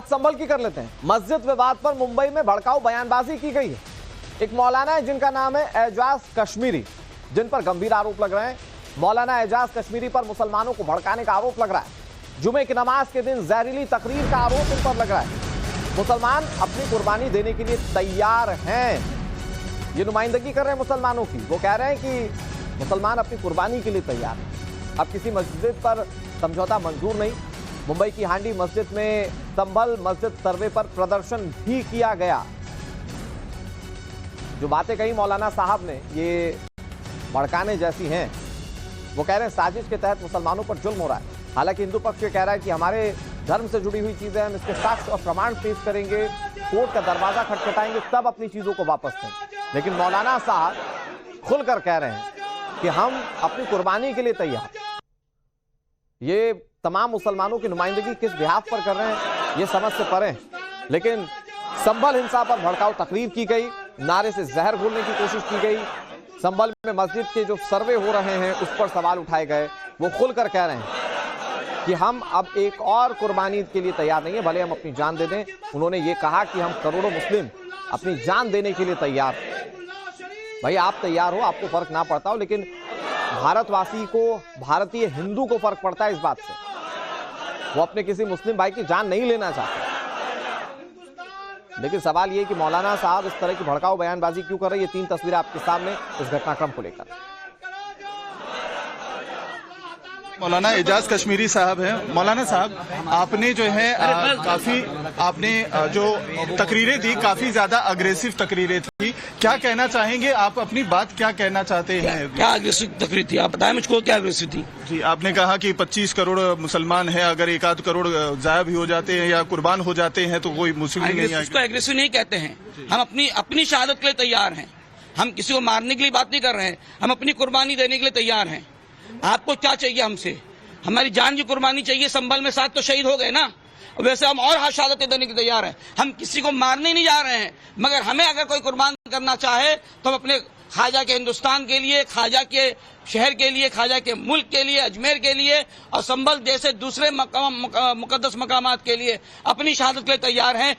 संभल की कर लेते हैं। मस्जिद विवाद पर मुंबई में भड़काऊ बयानबाजी की गई है। एक मौलाना है जिनका नाम है एजाज कश्मीरी, जिन पर गंभीर आरोप लग रहे हैं। मौलाना एजाज कश्मीरी पर मुसलमानों को भड़काने का आरोप लग रहा है। जुमे की नमाज के दिन जहरीली तकरीर का आरोप इन पर लग रहा है। मुसलमान अपनी कुर्बानी देने के लिए तैयार हैं। ये नुमाइंदगी कर रहे हैं मुसलमानों की। वो कह रहे हैं कि मुसलमान अपनी कुर्बानी के लिए तैयार हैं। अब किसी मस्जिद पर समझौता मंजूर नहीं। मुंबई की हांडी मस्जिद में संभल मस्जिद सर्वे पर प्रदर्शन भी किया गया। जो बातें कही मौलाना साहब ने ये भड़काने जैसी हैं। वो कह रहे हैं साजिश के तहत मुसलमानों पर जुल्म हो रहा है। हालांकि हिंदू पक्ष ये कह रहा है कि हमारे धर्म से जुड़ी हुई चीजें हम इसके साक्ष्य और प्रमाण पेश करेंगे, कोर्ट का दरवाजा खटखटाएंगे, तब अपनी चीजों को वापस दें। लेकिन मौलाना साहब खुलकर कह रहे हैं कि हम अपनी कुर्बानी के लिए तैयार। ये तमाम मुसलमानों की नुमाइंदगी किस बिहाफ पर कर रहे हैं ये समझ से परे। लेकिन संभल हिंसा पर भड़काऊ तकरीर की गई, नारे से जहर घोलने की कोशिश की गई। संभल में मस्जिद के जो सर्वे हो रहे हैं उस पर सवाल उठाए गए। वो खुलकर कह रहे हैं कि हम अब एक और कुर्बानी के लिए तैयार नहीं है, भले हम अपनी जान दे दें। उन्होंने ये कहा कि हम करोड़ों मुस्लिम अपनी जान देने के लिए तैयार। भाई आप तैयार हो, आपको फर्क ना पड़ता हो, लेकिन भारतवासी को, भारतीय हिंदू को फर्क पड़ता है इस बात से। वो अपने किसी मुस्लिम भाई की जान नहीं लेना चाहते। लेकिन सवाल ये कि मौलाना साहब इस तरह की भड़काऊ बयानबाजी क्यों कर रहे हैं। ये 3 तस्वीरें आपके सामने इस घटनाक्रम को लेकर। मौलाना एजाज कश्मीरी साहब हैं। मौलाना साहब, आपने जो है काफी आपने जो तकरीरें दी, काफी ज्यादा अग्रेसिव तकरीरें थी। क्या कहना चाहेंगे आप, अपनी बात क्या कहना चाहते हैं? क्या अग्रेसिव तकरीर थी, आप बताएं मुझको, क्या अग्रेसिव थी? जी, आपने कहा कि 25 करोड़ मुसलमान हैं, अगर 1-8 करोड़ जाया भी हो जाते हैं या कुर्बान हो जाते हैं तो कोई मुस्लिम नहीं आएगा। उसको एग्रेसिव नहीं कहते हैं। हम अपनी शहादत के लिए तैयार हैं। हम किसी को मारने के लिए बात नहीं कर रहे हैं, हम अपनी कुर्बानी देने के लिए तैयार हैं। आपको क्या चाहिए हमसे? हमारी जान की कुर्बानी चाहिए। संभल में 7 तो शहीद हो गए ना, वैसे हम और शहादतें देने के तैयार हैं। हम किसी को मारने नहीं जा रहे हैं, मगर हमें अगर कोई कुर्बान करना चाहे तो हम अपने ख्वाजा के हिंदुस्तान के लिए, ख्वाजा के शहर के लिए, ख्वाजा के मुल्क के लिए, अजमेर के लिए और संभल जैसे दूसरे मुकद्दस मकामात के लिए अपनी शहादत के लिए तैयार हैं।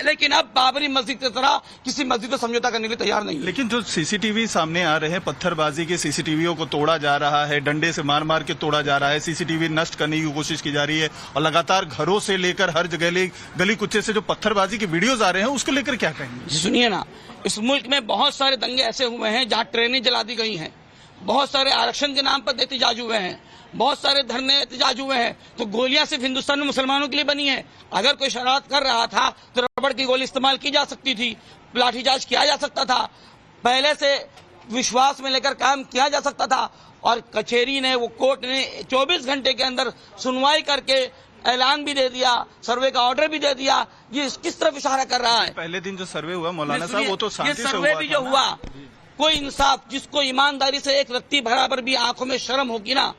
लेकिन अब बाबरी मस्जिद की तरह किसी मस्जिद को समझौता करने के लिए तैयार नहीं। लेकिन जो सीसीटीवी सामने आ रहे हैं, पत्थरबाजी के सीसीटीवीओं को तोड़ा जा रहा है, डंडे से मार मार के तोड़ा जा रहा है, सीसीटीवी नष्ट करने की कोशिश की जा रही है और लगातार घरों से लेकर हर जगह गली कुच्चे से जो पत्थरबाजी के वीडियोज आ रहे हैं उसको लेकर क्या कहेंगे? सुनिए ना, इस मुल्क में बहुत सारे दंगे ऐसे हुए हैं जहाँ ट्रेनें जला दी गई हैं, बहुत सारे आरक्षण के नाम पर एहतजाज हुए हैं, बहुत सारे धरने एहतजाज हुए हैं। तो गोलियां सिर्फ हिंदुस्तान में मुसलमानों के लिए बनी है। अगर कोई शरारत कर रहा था तो रबड़ की गोली इस्तेमाल की जा सकती थी, लाठीचार्ज किया जा सकता था, पहले से विश्वास में लेकर काम किया जा सकता था। और कचहरी ने, वो कोर्ट ने 24 घंटे के अंदर सुनवाई करके ऐलान भी दे दिया, सर्वे का ऑर्डर भी दे दिया। ये किस तरफ इशारा कर रहा है? पहले दिन जो सर्वे हुआ मौलाना साहब, वो तो शांति से हुआ। सर्वे भी जो हुआ, कोई इंसाफ, जिसको ईमानदारी से एक रत्ती बराबर भी आंखों में शर्म होगी ना,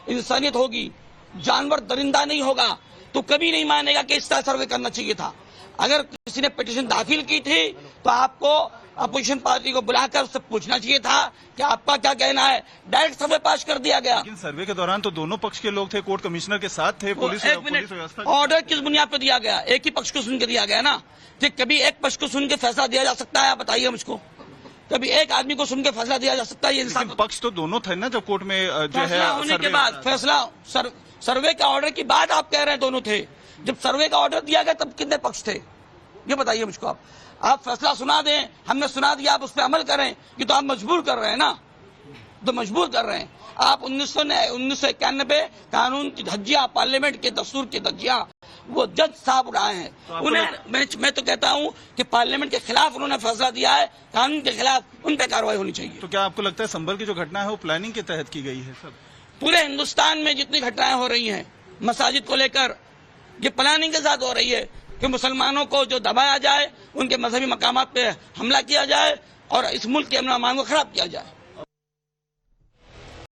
इंसानियत होगी, जानवर दरिंदा नहीं होगा, तो कभी नहीं मानेगा कि इस तरह सर्वे करना चाहिए था। अगर किसी ने पिटीशन दाखिल की थी तो आपको अपोजिशन पार्टी को बुलाकर उससे पूछना चाहिए था कि आपका क्या कहना है। डायरेक्ट सर्वे पास कर दिया गया। लेकिन सर्वे के दौरान तो दोनों पक्ष के लोग थे, कोर्ट कमिश्नर के साथ थे, पुलिस व्यवस्था। ऑर्डर किस बुनियाद पर दिया गया? एक ही पक्ष को सुन के दिया गया ना। कि कभी एक पक्ष को सुन के फैसला दिया जा सकता है? आप बताइए मुझको, कभी एक आदमी को सुन के फैसला दिया जा सकता है? ये इंसान पक्ष तो दोनों थे ना, जब कोर्ट में जो है होने के बाद फैसला, सर्वे का ऑर्डर की बात आप कह रहे हैं दोनों थे। जब सर्वे का ऑर्डर दिया गया तब कितने पक्ष थे ये बताइए मुझको। आप फैसला सुना दें, हमने सुना दिया, आप उस पर अमल करें, ये तो आप मजबूर कर रहे हैं ना, तो मजबूर कर रहे हैं आप। 1991 कानून की धज्जियां, पार्लियामेंट के दस्तूर की धज्जियां वो जज साहब उड़ाए हैं। तो उन्हें मैं तो कहता हूं कि पार्लियामेंट के खिलाफ उन्होंने फैसला दिया है, कानून के खिलाफ उन पर कार्रवाई होनी चाहिए। तो क्या आपको लगता है संभल की जो घटना है वो प्लानिंग के तहत की गई है? सब पूरे हिंदुस्तान में जितनी घटनाएं हो रही हैं मसाजिद को लेकर, ये प्लानिंग के साथ हो रही है कि मुसलमानों को जो दबाया जाए, उनके मजहबी मकामात पे हमला किया जाए और इस मुल्क के अमन अमान को खराब किया जाए।